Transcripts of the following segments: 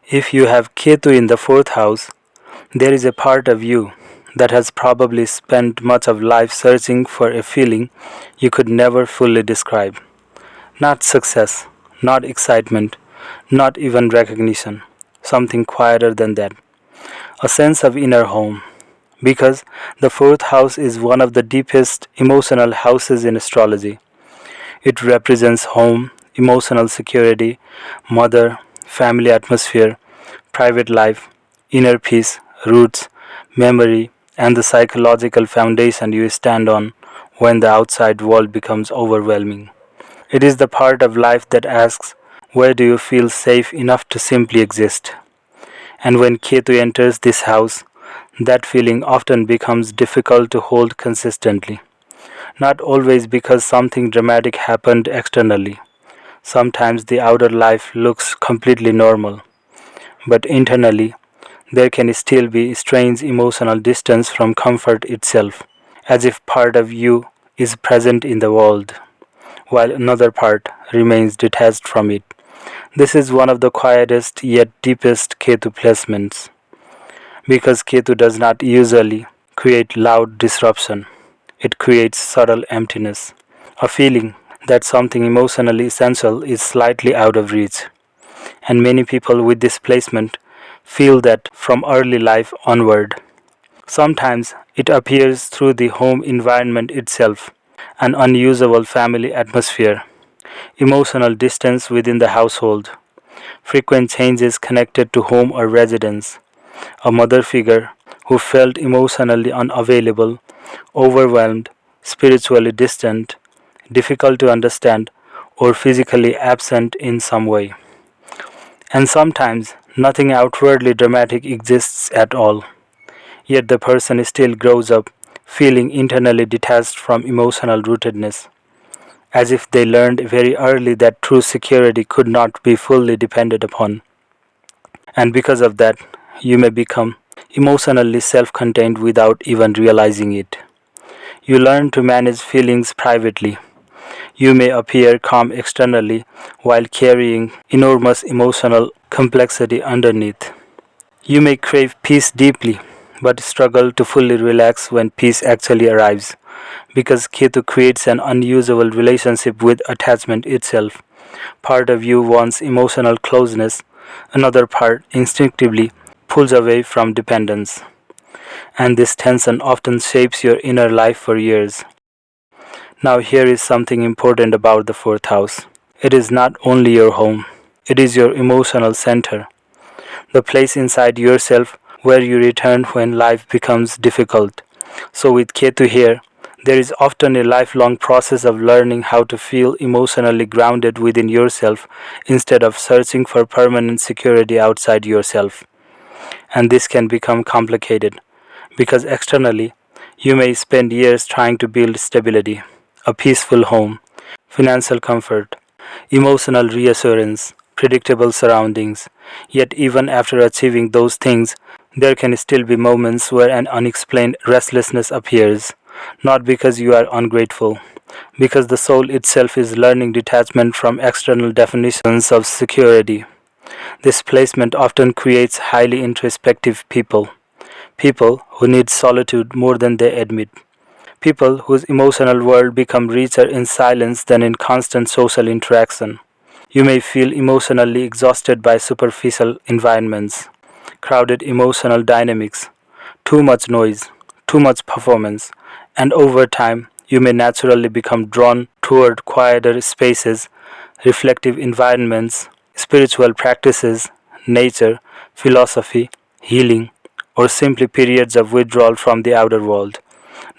If you have Ketu in the fourth house, there is a part of you that has probably spent much of life searching for a feeling you could never fully describe. Not success, not excitement, not even recognition. Something quieter than that. A sense of inner home. Because the fourth house is one of the deepest emotional houses in astrology. It represents home, emotional security, mother, family atmosphere, private life, inner peace, roots, memory, and the psychological foundation you stand on when the outside world becomes overwhelming. It is the part of life that asks, where do you feel safe enough to simply exist? And when Ketu enters this house, that feeling often becomes difficult to hold consistently. Not always because something dramatic happened externally. Sometimes the outer life looks completely normal, but internally there can still be strange emotional distance from comfort itself, as if part of you is present in the world, while another part remains detached from it. This is one of the quietest yet deepest Ketu placements, because Ketu does not usually create loud disruption. It creates subtle emptiness, a feeling that something emotionally essential is slightly out of reach. And many people with this placement feel that from early life onward. Sometimes it appears through the home environment itself, an unusual family atmosphere, emotional distance within the household, frequent changes connected to home or residence, a mother figure who felt emotionally unavailable, overwhelmed, spiritually distant, difficult to understand, or physically absent in some way. And sometimes nothing outwardly dramatic exists at all, yet the person still grows up feeling internally detached from emotional rootedness, as if they learned very early that true security could not be fully depended upon. And because of that, you may become emotionally self contained without even realizing it. You learn to manage feelings privately. You may appear calm externally while carrying enormous emotional complexity underneath. You may crave peace deeply but struggle to fully relax when peace actually arrives, because Ketu creates an unusual relationship with attachment itself. Part of you wants emotional closeness, another part instinctively pulls away from dependence. And this tension often shapes your inner life for years. Now, here is something important about the fourth house. It is not only your home, it is your emotional center, the place inside yourself where you return when life becomes difficult. So, with Ketu here, there is often a lifelong process of learning how to feel emotionally grounded within yourself instead of searching for permanent security outside yourself. And this can become complicated because externally, you may spend years trying to build stability, a peaceful home, financial comfort, emotional reassurance, predictable surroundings. Yet, even after achieving those things, there can still be moments where an unexplained restlessness appears, not because you are ungrateful, because the soul itself is learning detachment from external definitions of security. This placement often creates highly introspective people, people who need solitude more than they admit, people whose emotional world become richer in silence than in constant social interaction. You may feel emotionally exhausted by superficial environments, crowded emotional dynamics, too much noise, too much performance, and over time you may naturally become drawn toward quieter spaces, reflective environments, spiritual practices, nature, philosophy, healing, or simply periods of withdrawal from the outer world.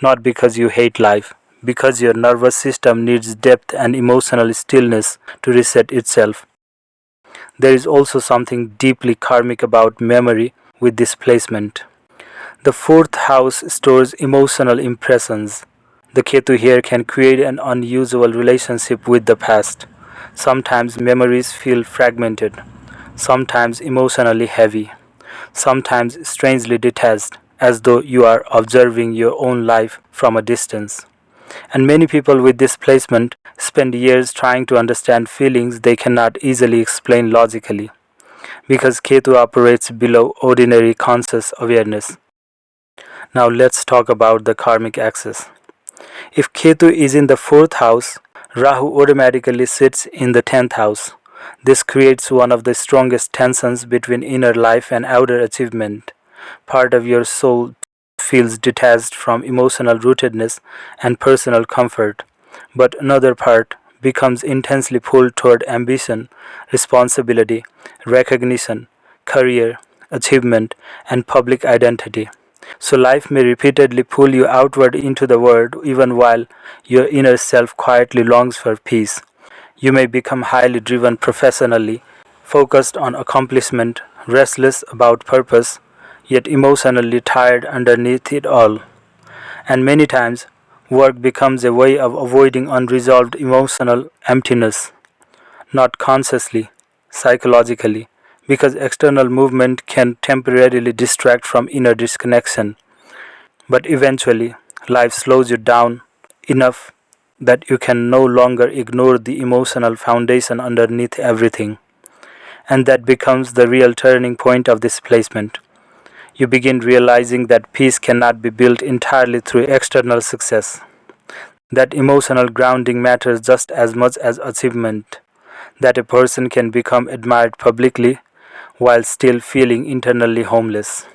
Not because you hate life, because your nervous system needs depth and emotional stillness to reset itself. There is also something deeply karmic about memory with displacement. The fourth house stores emotional impressions. The Ketu here can create an unusual relationship with the past. Sometimes memories feel fragmented, sometimes emotionally heavy, sometimes strangely detached, as though you are observing your own life from a distance. And many people with displacement spend years trying to understand feelings they cannot easily explain logically. because Ketu operates below ordinary conscious awareness. Now let's talk about the karmic axis. If Ketu is in the 4th house, Rahu automatically sits in the 10th house. This creates one of the strongest tensions between inner life and outer achievement. Part of your soul feels detached from emotional rootedness and personal comfort, but another part becomes intensely pulled toward ambition, responsibility, recognition, career, achievement, and public identity. So life may repeatedly pull you outward into the world even while your inner self quietly longs for peace. You may become highly driven professionally, focused on accomplishment, restless about purpose, yet emotionally tired underneath it all. And many times, work becomes a way of avoiding unresolved emotional emptiness, not consciously, psychologically, because external movement can temporarily distract from inner disconnection. But eventually, life slows you down enough that you can no longer ignore the emotional foundation underneath everything. And that becomes the real turning point of this placement. You begin realizing that peace cannot be built entirely through external success, that emotional grounding matters just as much as achievement, that a person can become admired publicly while still feeling internally homeless.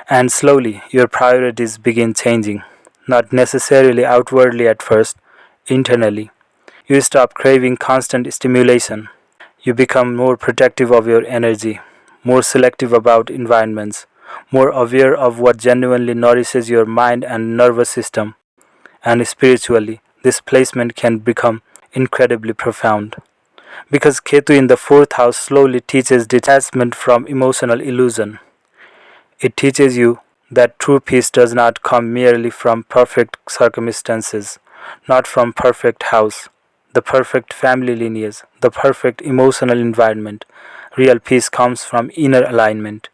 And slowly, your priorities begin changing, not necessarily outwardly at first, internally. You stop craving constant stimulation. You become more protective of your energy, more selective about environments, more aware of what genuinely nourishes your mind and nervous system. And spiritually, this placement can become incredibly profound. Because Ketu in the 4th house slowly teaches detachment from emotional illusion. It teaches you that true peace does not come merely from perfect circumstances, not from perfect house, the perfect family lineage, the perfect emotional environment. Real peace comes from inner alignment,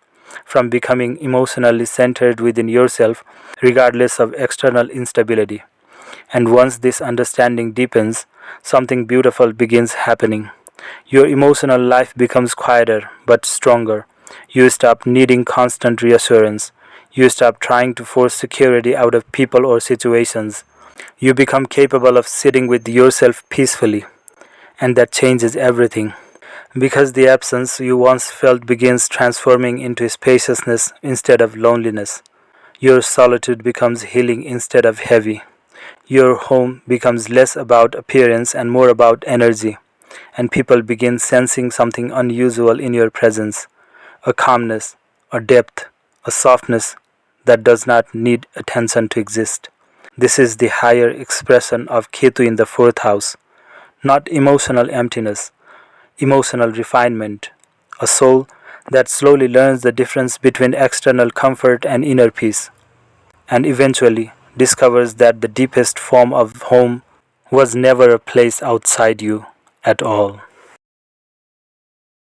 from becoming emotionally centered within yourself, regardless of external instability. And once this understanding deepens, something beautiful begins happening. Your emotional life becomes quieter but stronger. You stop needing constant reassurance. You stop trying to force security out of people or situations. You become capable of sitting with yourself peacefully, and that changes everything. Because the absence you once felt begins transforming into spaciousness instead of loneliness. Your solitude becomes healing instead of heavy. Your home becomes less about appearance and more about energy, and people begin sensing something unusual in your presence, a calmness, a depth, a softness that does not need attention to exist. This is the higher expression of Ketu in the 4th house, not emotional emptiness, emotional refinement, a soul that slowly learns the difference between external comfort and inner peace, and eventually discovers that the deepest form of home was never a place outside you at all.